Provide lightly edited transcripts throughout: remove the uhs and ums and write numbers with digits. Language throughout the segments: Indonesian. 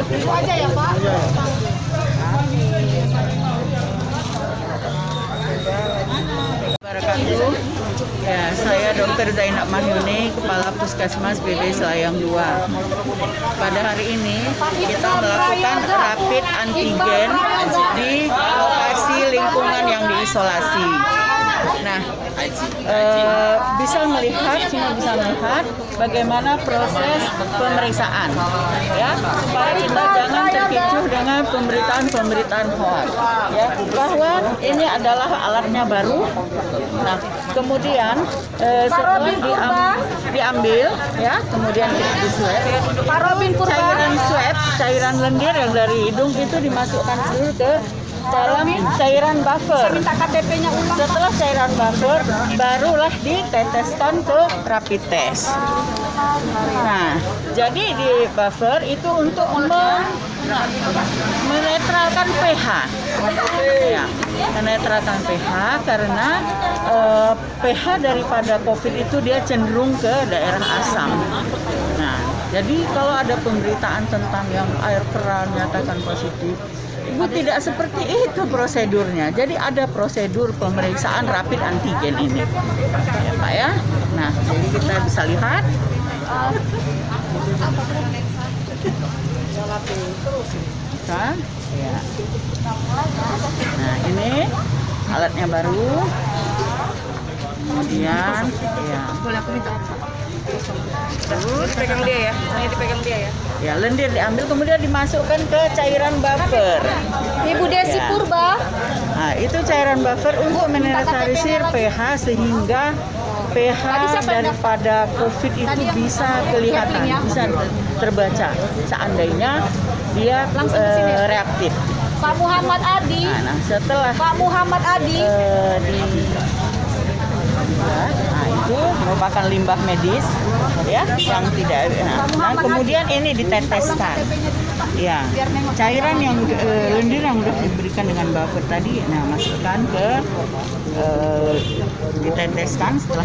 Itu aja ya, Pak. Wabarakatuh. Ya, saya Dr. Zainab Mahyuni, Kepala Puskesmas BB Selayang 2. Pada hari ini kita melakukan rapid antigen di lokasi lingkungan yang diisolasi. Nah, semua bisa melihat bagaimana proses pemeriksaan, ya, supaya kita jangan terkecoh dengan pemberitaan hoax, ya, bahwa ini adalah alatnya baru. Nah, kemudian setelah diambil, ya, kemudian di swab, cairan lendir yang dari hidung itu dimasukkan dulu ke dalam cairan buffer. Minta KTP-nya ulang. Setelah cairan buffer, barulah diteteskan ke rapid test. Nah, jadi di buffer itu untuk menetralkan pH. Ya, menetralkan pH karena pH daripada COVID itu dia cenderung ke daerah asam. Nah, jadi kalau ada pemberitaan tentang yang air keran nyatakan positif, Ibu tidak seperti itu prosedurnya. Jadi ada prosedur pemeriksaan rapid antigen ini, ya Pak ya. Nah, jadi kita bisa lihat. Kan? Ya. Nah, ini alatnya baru. Kemudian, ya. Terus pegang dia ya. Ini dipegang dia ya. Ya, lendir diambil kemudian dimasukkan ke cairan buffer. Ibu Desi Ya. Purba. Nah, itu cairan buffer untuk menetralisir pH sehingga pH daripada COVID itu bisa kelihatan, bisa terbaca seandainya dia reaktif. Pak Muhammad Adi. Nah, setelah Pak Muhammad Adi. Nah, itu merupakan limbah medis, ya, yang tidak. Nah, kemudian ini diteteskan, ya, cairan yang lendir yang sudah diberikan dengan buffer tadi, nah, masukkan ke diteteskan setelah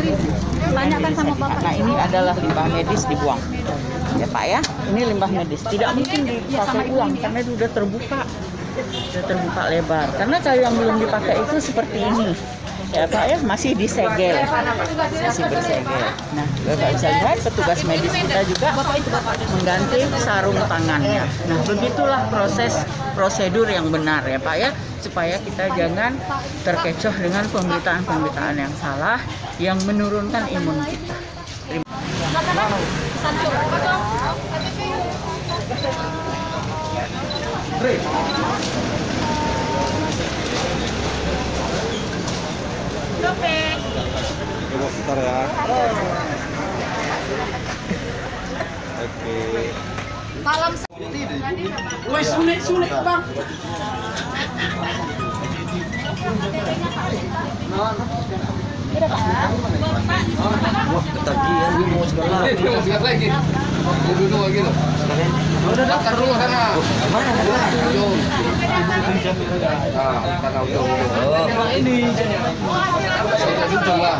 Tanyakan sama Bapak. Nah, ini adalah limbah medis dibuang, ya Pak ya. Ini limbah medis, tidak mungkin dipakai ulang karena itu sudah terbuka lebar. Karena kalau yang belum dipakai itu seperti ini. Ya Pak ya, masih disegel, masih bersegel. Nah, Bapak bisa lihat petugas medis kita juga mengganti sarung tangannya. Nah, begitulah prosedur yang benar ya Pak ya, supaya kita jangan terkecoh dengan pemberitaan yang salah yang menurunkan imun kita. Coba sebentar ya. Oke. Malam. Wes sulit bang. Wah, ketagihan gue mau segala. Lagi. Dulu lagi loh. Udah daftar dulu sana. Mana? Ujung. Sana ujung. Oh, ini. Ujung lah.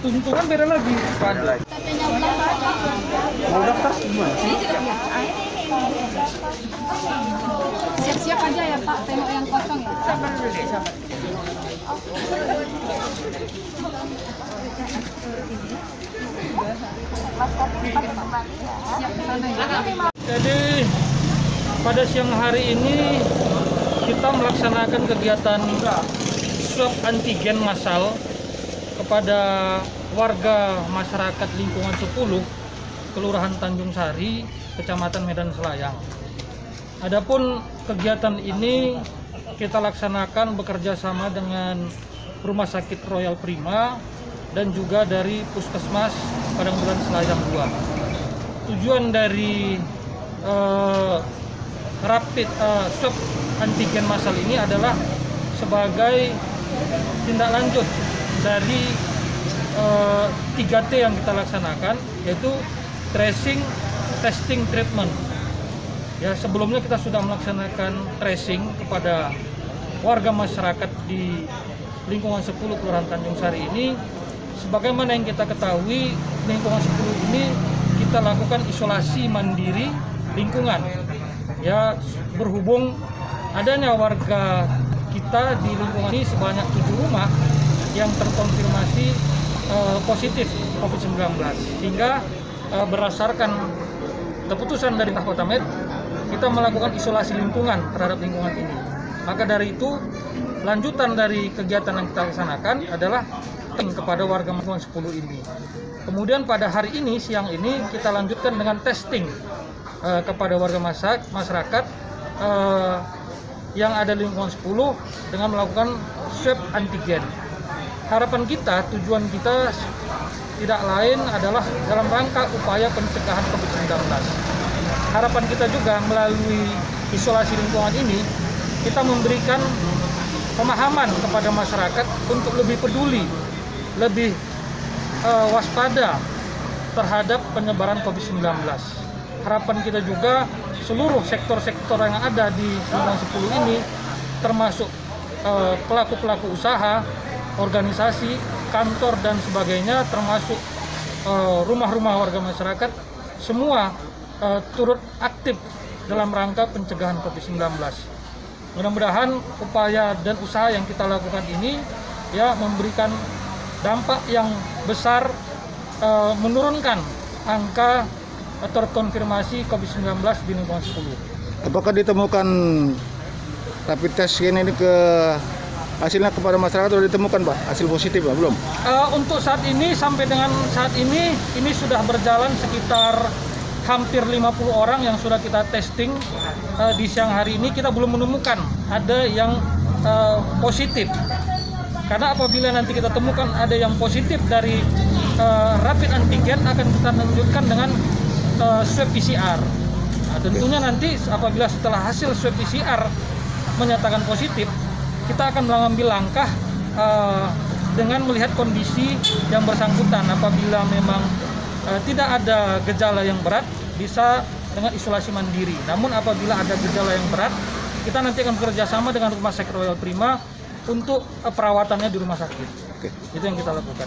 Tunturan beda lagi. Mau daftar semua? Siap-siap aja ya Pak, tengok yang kosong ya. Sabar dulu deh, sabar. Jadi pada siang hari ini kita melaksanakan kegiatan swab antigen massal kepada warga masyarakat lingkungan 10 Kelurahan Tanjung Sari, Kecamatan Medan Selayang. Adapun kegiatan ini kita laksanakan bekerja sama dengan Rumah Sakit Royal Prima dan juga dari Puskesmas Padangbulan Selayang 2. Tujuan dari rapid swab antigen massal ini adalah sebagai tindak lanjut dari 3T yang kita laksanakan, yaitu tracing, testing treatment. Ya, sebelumnya kita sudah melaksanakan tracing kepada warga masyarakat di lingkungan 10 Kelurahan Tanjung Sari ini. Sebagaimana yang kita ketahui, lingkungan 10 ini kita lakukan isolasi mandiri lingkungan. Ya, berhubung adanya warga kita di lingkungan ini sebanyak 7 rumah yang terkonfirmasi positif COVID-19, sehingga berdasarkan keputusan dari Kota Medan, kita melakukan isolasi lingkungan terhadap lingkungan ini. Maka dari itu, lanjutan dari kegiatan yang kita laksanakan adalah kepada warga lingkungan 10 ini. Kemudian pada hari ini, siang ini, kita lanjutkan dengan testing kepada warga masyarakat yang ada di lingkungan 10 dengan melakukan swab antigen. Harapan kita, tujuan kita tidak lain adalah dalam rangka upaya pencegahan COVID-19. Harapan kita juga melalui isolasi lingkungan ini, kita memberikan pemahaman kepada masyarakat untuk lebih peduli, lebih waspada terhadap penyebaran COVID-19. Harapan kita juga seluruh sektor-sektor yang ada di lingkungan 10 ini, termasuk pelaku-pelaku usaha, organisasi, kantor dan sebagainya, termasuk rumah-rumah warga masyarakat, semua turut aktif dalam rangka pencegahan COVID-19. Mudah-mudahan upaya dan usaha yang kita lakukan ini ya memberikan dampak yang besar, menurunkan angka terkonfirmasi COVID-19 di lingkungan 10. Apakah ditemukan rapid test ini ke hasilnya kepada masyarakat sudah ditemukan, Pak? Hasil positif, Pak? Belum? Untuk saat ini, sampai dengan saat ini sudah berjalan sekitar hampir 50 orang yang sudah kita testing. Di siang hari ini kita belum menemukan ada yang positif. Karena apabila nanti kita temukan ada yang positif dari rapid antigen, akan kita lanjutkan dengan swab PCR. Nah, tentunya nanti apabila setelah hasil swab PCR menyatakan positif, kita akan mengambil langkah dengan melihat kondisi yang bersangkutan. Apabila memang tidak ada gejala yang berat, bisa dengan isolasi mandiri. Namun apabila ada gejala yang berat, kita nanti akan bekerja sama dengan Rumah Sakit Royal Prima untuk perawatannya di rumah sakit. Itu yang kita lakukan.